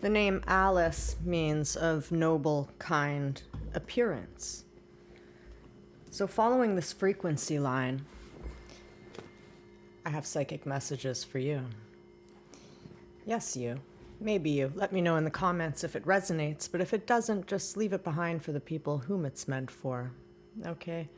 The name Alice means of noble, kind appearance. So following this frequency line, I have psychic messages for you. Yes, you. Maybe you. Let me know in the comments if it resonates, but if it doesn't, just leave it behind for the people whom it's meant for. Okay?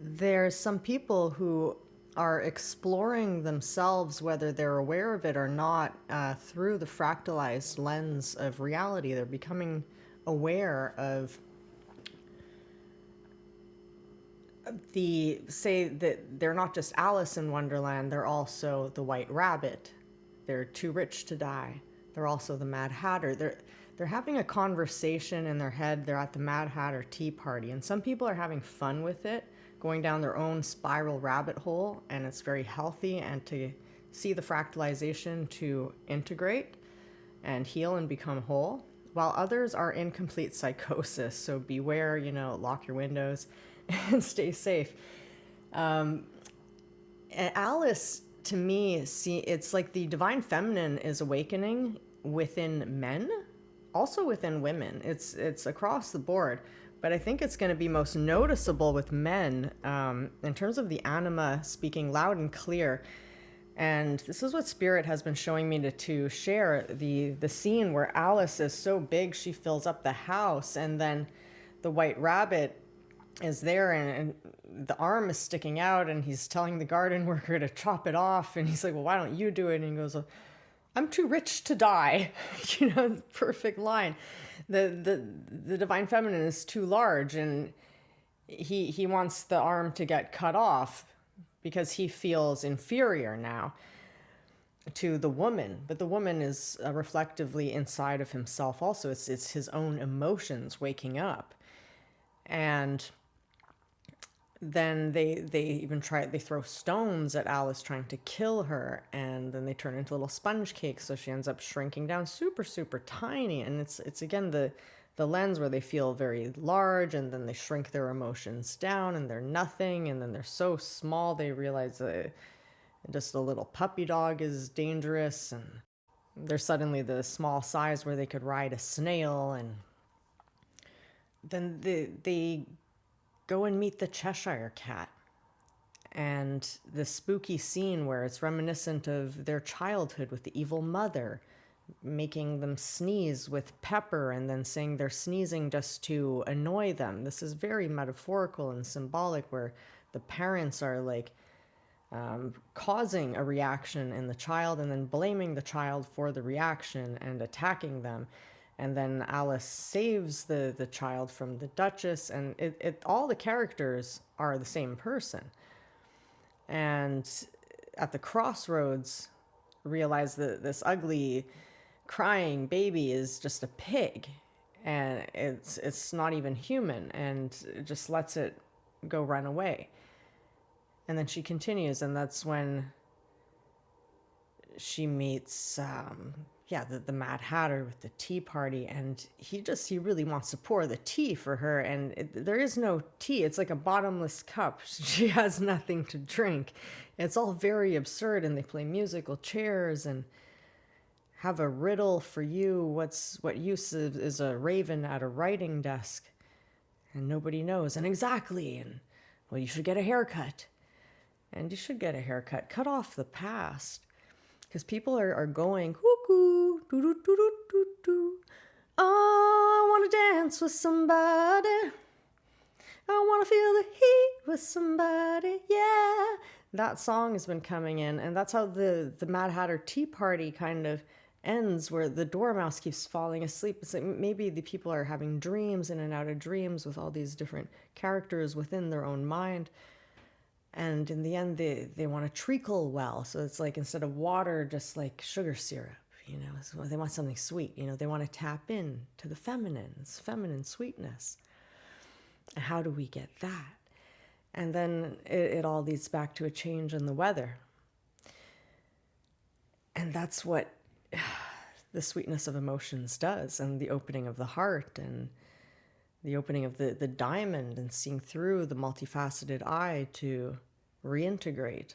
There's some people who are exploring themselves, whether they're aware of it or not, through the fractalized lens of reality. They're becoming aware of say that they're not just Alice in Wonderland, they're also the White Rabbit. They're too rich to die. They're also the Mad Hatter. They're having a conversation in their head. They're at the Mad Hatter tea party, and some people are having fun with it, going down their own spiral rabbit hole, and it's very healthy, and to see the fractalization to integrate and heal and become whole, while others are in complete psychosis. So beware, lock your windows and stay safe. And Alice, to me, it's like the divine feminine is awakening within men, also within women. It's across the board, but I think it's going to be most noticeable with men, in terms of the anima speaking loud and clear. And this is what Spirit has been showing me to share, the scene where Alice is so big she fills up the house, and then the White Rabbit is there, and the arm is sticking out, and he's telling the garden worker to chop it off, and he's like, well, why don't you do it? And he goes, I'm too rich to die. Perfect line. The divine feminine is too large, and he wants the arm to get cut off because he feels inferior now to the woman. But the woman is reflectively inside of himself also. It's his own emotions waking up. And then they even they throw stones at Alice trying to kill her, and then they turn into little sponge cakes, so she ends up shrinking down super, super tiny. And it's again the lens where they feel very large, and then they shrink their emotions down, and they're nothing, and then they're so small they realize that just a little puppy dog is dangerous, and they're suddenly the small size where they could ride a snail. And then they go and meet the Cheshire Cat, and the spooky scene where it's reminiscent of their childhood with the evil mother making them sneeze with pepper and then saying they're sneezing just to annoy them. This is very metaphorical and symbolic, where the parents are like causing a reaction in the child and then blaming the child for the reaction and attacking them. And then Alice saves the child from the Duchess, and all the characters are the same person. And at the crossroads, realize that this ugly, crying baby is just a pig, and it's not even human, and it just lets it go run away. And then she continues, and that's when she meets the Mad Hatter with the tea party, and he really wants to pour the tea for her, and there is no tea. It's like a bottomless cup. She has nothing to drink. It's all very absurd, and they play musical chairs and have a riddle for you. What use is a raven at a writing desk? And nobody knows. And exactly, and well, you should get a haircut. And you should get a haircut. Cut off the past. Because people are going, cuckoo, doo doo doo doo doo doo. Oh, I want to dance with somebody. I want to feel the heat with somebody, yeah. That song has been coming in, and that's how the Mad Hatter Tea Party kind of ends, where the dormouse keeps falling asleep. It's like maybe the people are having dreams, in and out of dreams, with all these different characters within their own mind. And in the end, they want to treacle well. So it's like, instead of water, just like sugar syrup, So they want something sweet, They want to tap in to the feminine sweetness. And how do we get that? And then it all leads back to a change in the weather. And that's what the sweetness of emotions does, and the opening of the heart, and the opening of the diamond, and seeing through the multifaceted eye to reintegrate.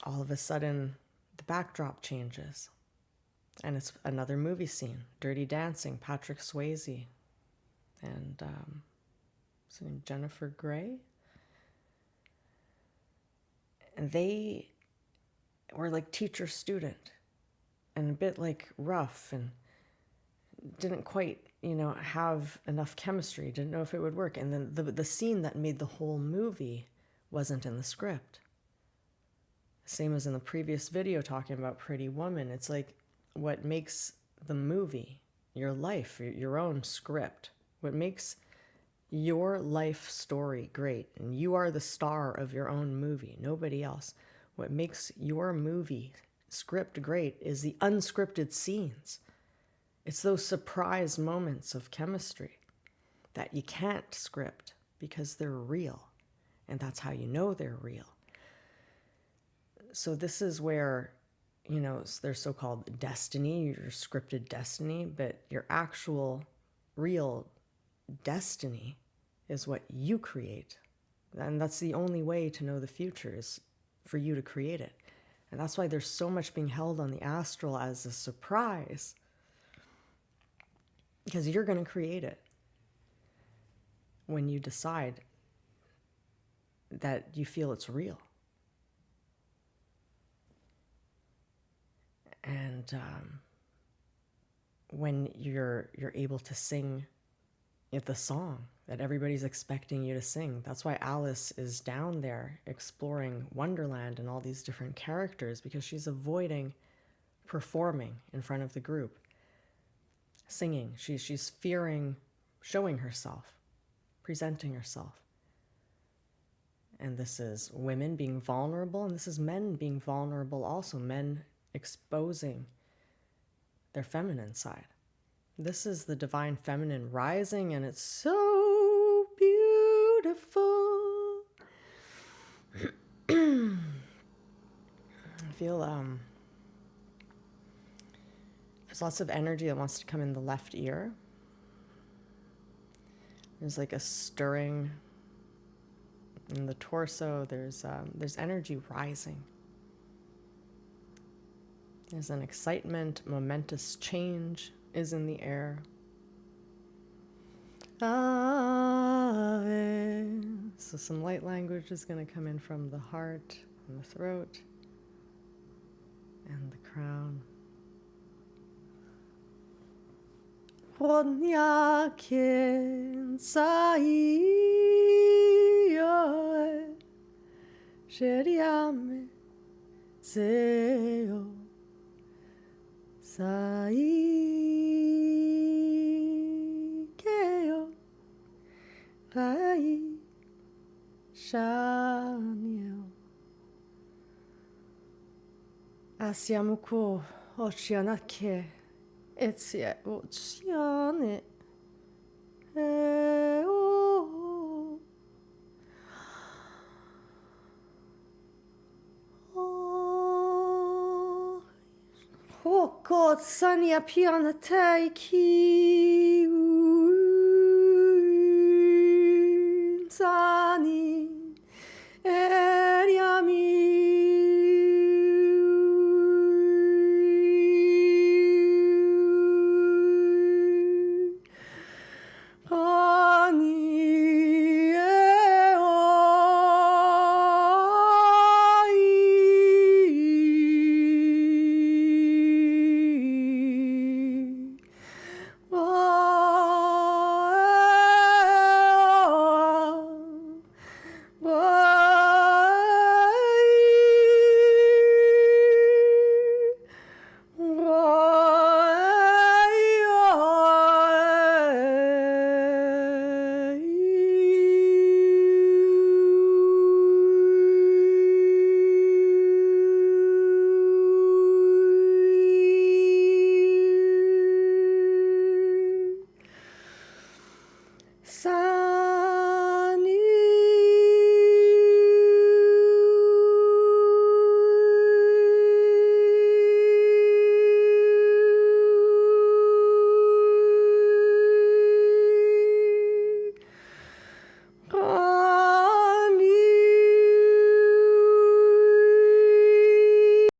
All of a sudden, the backdrop changes. And it's another movie scene. Dirty Dancing, Patrick Swayze, and what's her name, Jennifer Grey. And they were like teacher-student and a bit like rough and didn't quite, have enough chemistry, didn't know if it would work. And then the scene that made the whole movie wasn't in the script. Same as in the previous video talking about Pretty Woman. It's like what makes the movie, your life, your own script, what makes your life story great, and you are the star of your own movie, nobody else. What makes your movie script great is the unscripted scenes. It's those surprise moments of chemistry that you can't script because they're real, and that's how you know they're real. So this is where, there's so-called destiny, your scripted destiny, but your actual real destiny is what you create. And that's the only way to know the future, is for you to create it. And that's why there's so much being held on the astral as a surprise, because you're going to create it when you decide that you feel it's real. And when you're able to sing the song that everybody's expecting you to sing. That's why Alice is down there exploring Wonderland and all these different characters, because she's avoiding performing in front of the group, singing. She's fearing showing herself, presenting herself. And this is women being vulnerable, and this is men being vulnerable also, men exposing their feminine side. This is the divine feminine rising, and it's so beautiful. I feel there's lots of energy that wants to come in the left ear. There's like a stirring in the torso. There's energy rising. There's an excitement, momentous change is in the air. Ave. So some light language is going to come in from the heart and the throat and the crown. Rodnyakin saio sheriame seo saikeo rai shanio asiamuko oceanake etsie oceane eo God, Sanya Piana Taiki Sani